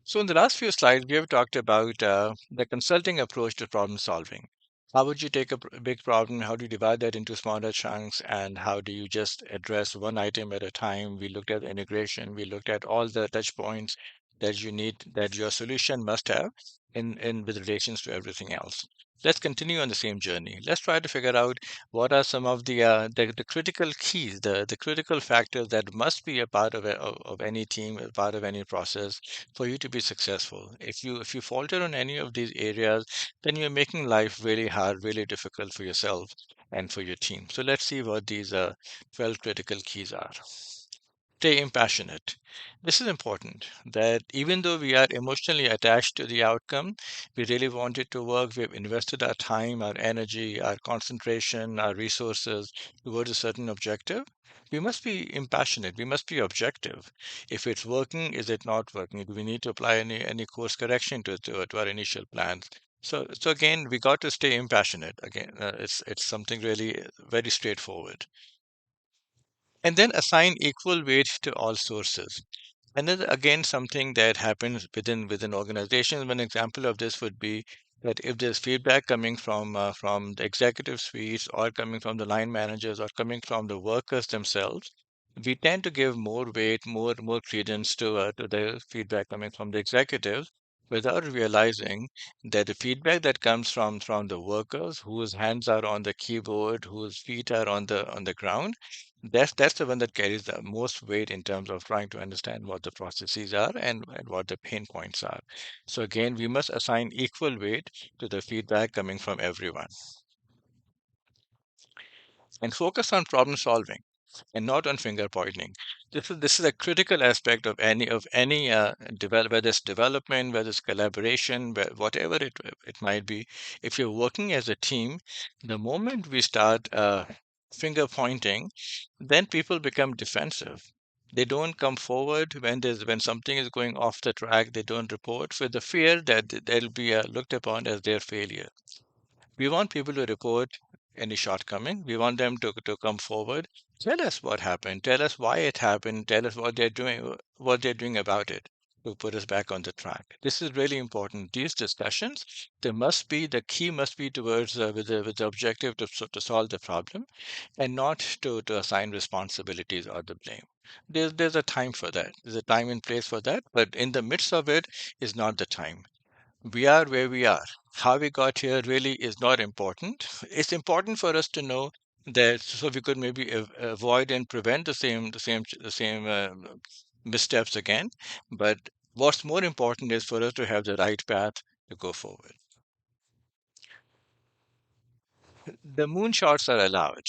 So, in the last few slides, we have talked about the consulting approach to problem solving. How would you take a big problem? How do you divide that into smaller chunks? And how do you just address one item at a time? We looked at integration. We looked at all the touch points that you need, that your solution must have in with relations to everything else. Let's continue on the same journey. Let's try to figure out what are some of the critical keys, the critical factors that must be a part of any team, a part of any process for you to be successful. If you falter on any of these areas, then you're making life really hard, really difficult for yourself and for your team. So let's see what these 12 critical keys are. Stay impassionate. This is important that even though we are emotionally attached to the outcome, we really want it to work. We've invested our time, our energy, our concentration, our resources towards a certain objective. We must be impassionate. We must be objective. If it's working, is it not working? Do we need to apply any course correction to our initial plans? So again, we got to stay impassionate. Again, it's something really very straightforward. And then assign equal weight to all sources. Another, again, something that happens within organizations. One example of this would be that if there's feedback coming from the executive suites or coming from the line managers or coming from the workers themselves, we tend to give more weight, more credence to the feedback coming from the executives without realizing that the feedback that comes from the workers whose hands are on the keyboard, whose feet are on the ground, that's the one that carries the most weight in terms of trying to understand what the processes are and what the pain points are. So again, we must assign equal weight to the feedback coming from everyone and focus on problem solving and not on finger pointing. This is a critical aspect of any develop, whether it's development, whether it's collaboration, whatever it might be. If you're working as a team, the moment we start finger pointing, then people become defensive. They don't come forward when something is going off the track. They don't report with the fear that they'll be looked upon as their failure. We want people to report any shortcoming. We want them to come forward, tell us what happened, tell us why it happened, tell us what they're doing about it to put us back on the track. This is really important. These discussions, the key must be towards with the objective to solve the problem and not to assign responsibilities or the blame. There's a time for that. There's a time and place for that, but in the midst of it is not the time. We are where we are. How we got here really is not important. It's important for us to know that so we could maybe avoid and prevent the same missteps again. But what's more important is for us to have the right path to go forward. The moonshots are allowed,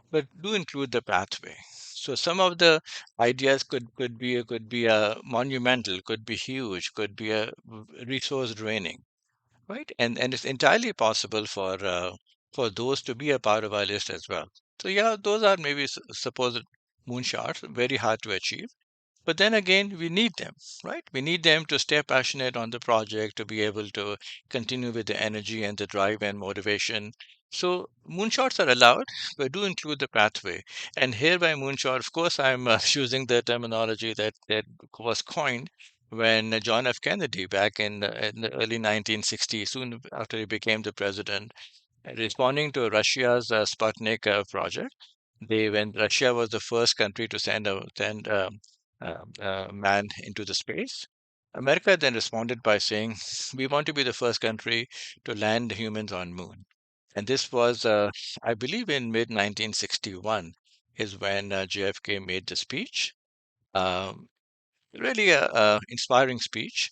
but do include the pathway. So some of the ideas could be monumental, could be huge, could be a resource draining. Right, and it's entirely possible for those to be a part of our list as well. So yeah, those are maybe supposed moonshots, very hard to achieve. But then again, we need them, right? We need them to stay passionate on the project, to be able to continue with the energy and the drive and motivation. So moonshots are allowed, but do include the pathway. And here by moonshot, of course, I'm using the terminology that was coined when John F. Kennedy, back in the early 1960s, soon after he became the president, responding to Russia's Sputnik project. When Russia was the first country to send a man into the space, America then responded by saying, "We want to be the first country to land humans on Moon." And this was, I believe, in mid 1961 is when JFK made the speech. Um, Really a inspiring speech.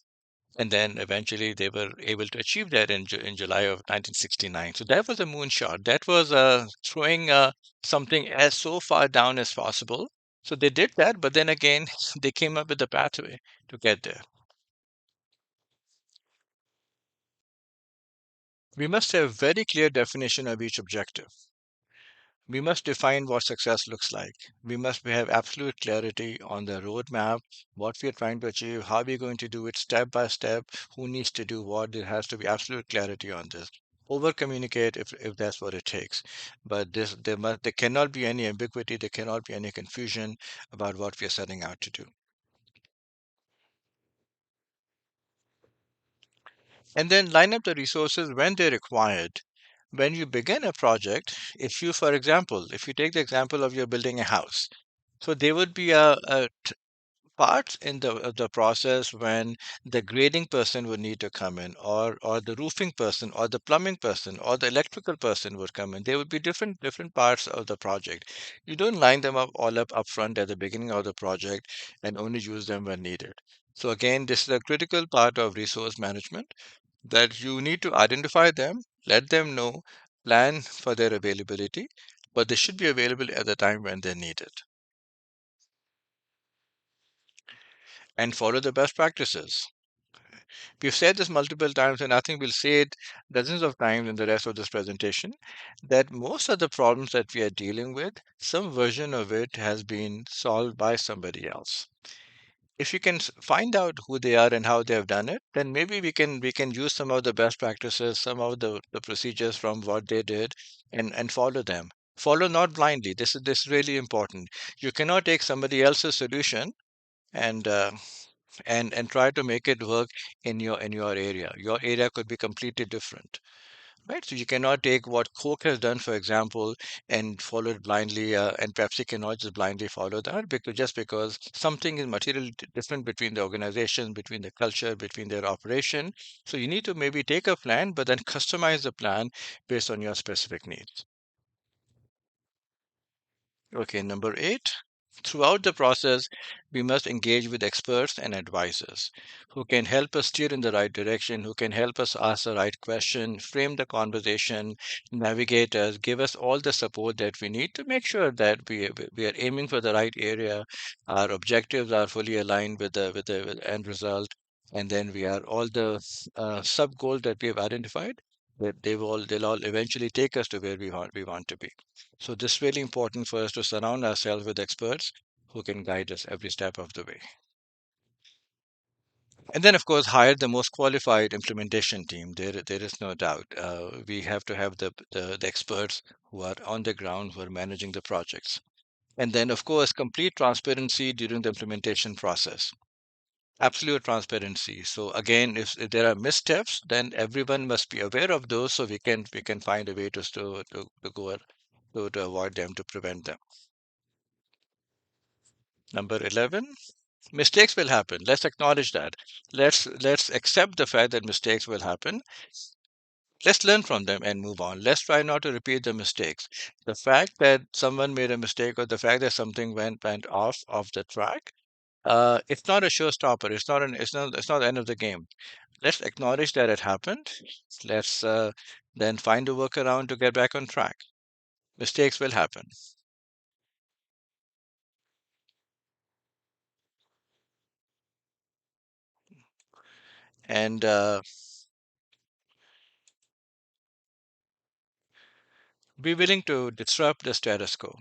And then eventually they were able to achieve that in July of 1969. So that was a moonshot. That was throwing something as so far down as possible. So they did that, but then again, they came up with a pathway to get there. We must have very clear definition of each objective. We must define what success looks like. We must have absolute clarity on the roadmap, what we are trying to achieve, how we're going to do it step by step, who needs to do what. There has to be absolute clarity on this. Over communicate if that's what it takes. But there cannot be any ambiguity, there cannot be any confusion about what we are setting out to do. And then line up the resources when they're required. When you begin a project, if you, for example, if you take the example of you're building a house, so there would be a parts in the process when the grading person would need to come in, or the roofing person, or the plumbing person, or the electrical person would come in. There would be different parts of the project. You don't line them up all up upfront at the beginning of the project and only use them when needed. So again, this is a critical part of resource management, that you need to identify them, let them know, plan for their availability, but they should be available at the time when they're needed. And follow the best practices. We've said this multiple times, and I think we'll say it dozens of times in the rest of this presentation, that most of the problems that we are dealing with, some version of it has been solved by somebody else. If you can find out who they are and how they have done it, then maybe we can use some of the best practices, some of the procedures from what they did, and follow them. Follow not blindly. This is really important. You cannot take somebody else's solution and and try to make it work in your area. Your area could be completely different, right? So you cannot take what Coke has done, for example, and follow it blindly, and Pepsi cannot just blindly follow that, because just because something is materially different between the organization, between the culture, between their operation. So you need to maybe take a plan, but then customize the plan based on your specific needs. Okay, number 8. Throughout the process, we must engage with experts and advisors who can help us steer in the right direction, who can help us ask the right question, frame the conversation, navigate us, give us all the support that we need to make sure that we are aiming for the right area, our objectives are fully aligned with the end result, and then we are all the sub goals that we have identified, that they'll all eventually take us to where we want to be. So this is really important for us to surround ourselves with experts who can guide us every step of the way. And then, of course, hire the most qualified implementation team. There is no doubt. We have to have the experts who are on the ground, who are managing the projects. And then, of course, complete transparency during the implementation process. Absolute transparency. So again, if there are missteps, then everyone must be aware of those, so we can find a way to go to avoid them, to prevent them. Number 11, mistakes will happen. Let's acknowledge that. Let's accept the fact that mistakes will happen. Let's learn from them and move on. Let's try not to repeat the mistakes. The fact that someone made a mistake, or the fact that something went off the track, it's not a showstopper. It's not the end of the game. Let's acknowledge that it happened. Let's then find a workaround to get back on track. Mistakes will happen. And be willing to disrupt the status quo.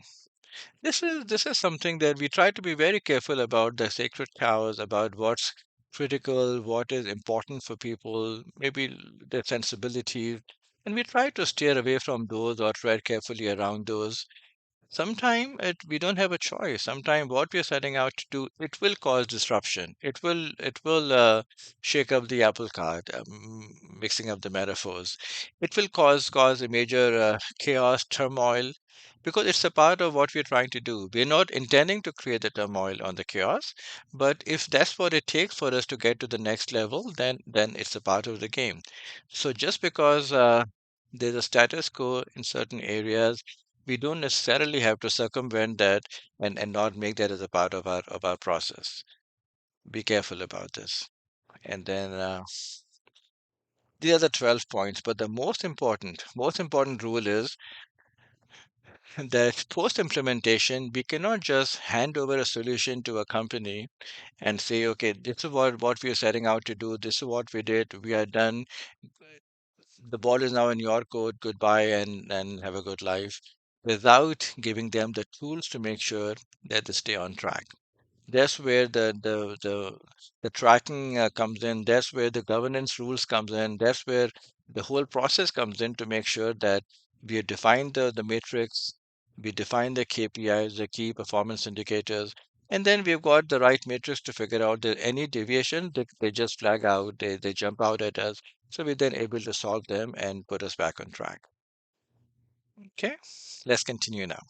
This is something that we try to be very careful about, the sacred cows, about what's critical, what is important for people, maybe their sensibilities, and we try to steer away from those or tread carefully around those. Sometimes we don't have a choice. Sometimes what we're setting out to do, it will cause disruption. It will shake up the apple cart, mixing up the metaphors. It will cause a major chaos, turmoil, because it's a part of what we're trying to do. We're not intending to create the turmoil on the chaos, but if that's what it takes for us to get to the next level, then it's a part of the game. So just because there's a status quo in certain areas, we don't necessarily have to circumvent that, and not make that as a part of our process. Be careful about this. And then the other 12 points, but the most important rule is that post implementation, we cannot just hand over a solution to a company and say, okay, this is what we are setting out to do, this is what we did, we are done, the ball is now in your court, goodbye, and have a good life, without giving them the tools to make sure that they stay on track. That's where the tracking comes in. That's where the governance rules comes in. That's where the whole process comes in, to make sure that we define the matrix, we define the KPIs, the key performance indicators, and then we've got the right matrix to figure out that any deviation, they just flag out, they jump out at us, So we're then able to solve them and put us back on track. Okay, let's continue now.